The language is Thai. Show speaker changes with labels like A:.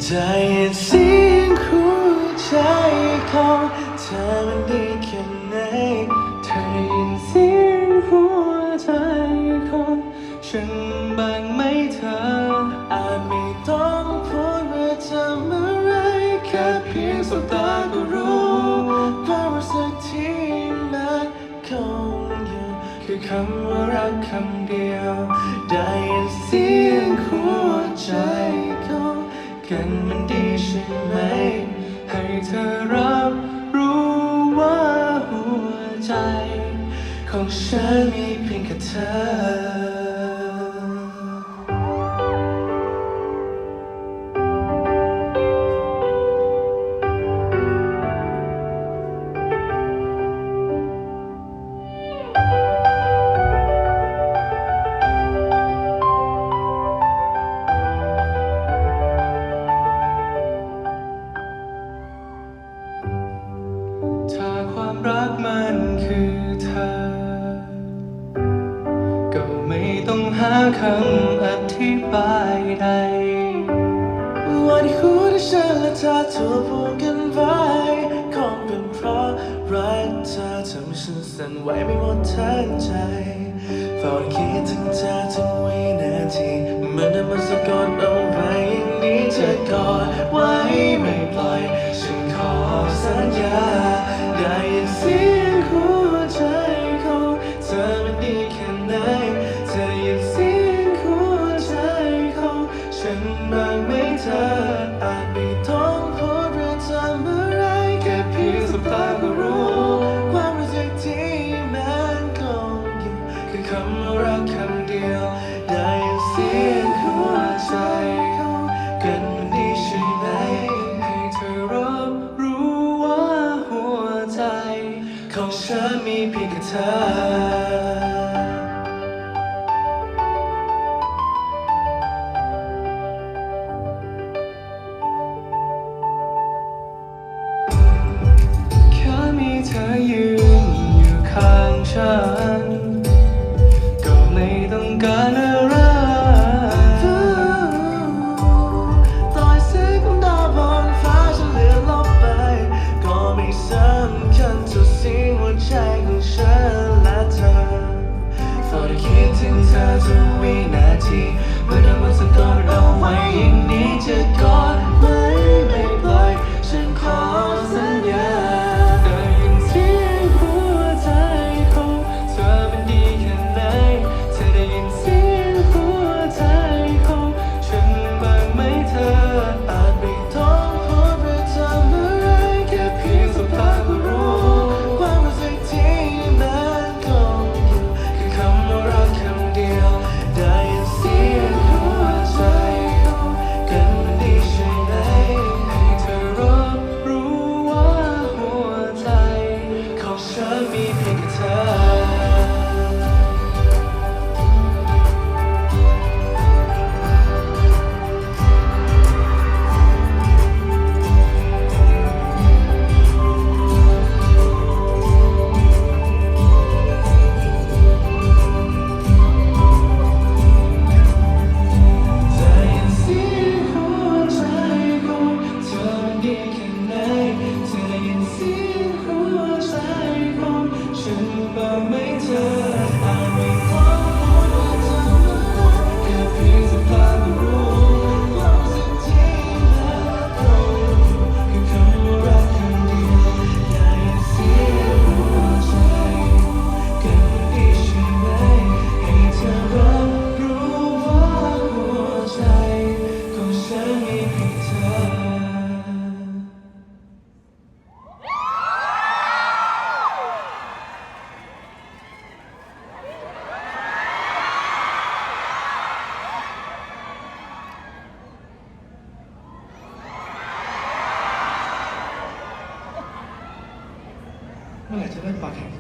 A: ได้ยินเสียงหัวใจของเธอมันดีแค่ไหนเธอได้ยินเสียงหัวใจของฉันบ้างไหมเธออาจไม่ต้องพูดว่าทำอะไรแค่เพียงสบตาก็รู้ความรู้สึกที่มันคงอยู่คือคำว่ารักคำเดียวได้ยินเสียงหัวใจของกันมันดีใช่ไหมให้เธอรับรู้ว่าหัวใจของฉันมีเพียงแค่เธอถ้าความรักมันคือเธอก็ไม่ต้องหาคำอธิบายใดวันที่หัวใจฉันและเธอถูกผูกกันไว้คงเป็นเพราะรักเธอทำให้ฉันสั่นไหวไม่หมดทั้งใจเฝ้าคิดถึงเธอทุกวินาทีมันจะมาสะกดเอาไว้อย่างนี้เธอกอดไว้ไม่ปล่อยฉันขอสัญญาได้ยินเสียงหัวใจของเธอมันดีแค่ไหนเธอได้ยินเสียงหัวใจของฉันบ้างไหมเธออาจไม่ต้องพูดหรือทำอะไรแค่เพียงสบตาก็รู้ความรู้สึกที่มันคงอยู่คือคำว่ารักคำเดียวได้ยินเสียงหัวใจของกันมันดีใช่ไหมให้เธอรับรู้ว่าหัวใจของฉันมีเพียงแค่เธอเธอยืนอยู่ข้างฉันก็ไม่ต้องการอะไรต่อแสงของดาวบนฟ้าจะเลือนลบไปก็ไม่สำคัญเท่าเสียงหัวใจของฉันและเธอเฝ้าได้คิดถึงเธอทุกวินาทีเมื่อได้มาสะกดเอาไว้อย่างนี้จะกอดไว้ไม่ปล่อยฉันขอสัญญามีเพียงแค่เธอไม่เธออาจไม่ต้องพูดว่าทำอะไรแค่เพียงสบตาก็รู้ความรู้สึกที่มันคงคือคำว่ารักคำเดียวได้ยินเสียงหัวใจกันมันดีใช่ไหมให้เธอรับรู้ว่าหัวใจของฉันมีเพียงเธอเมื่อไหร่จะได้ปากแข็ง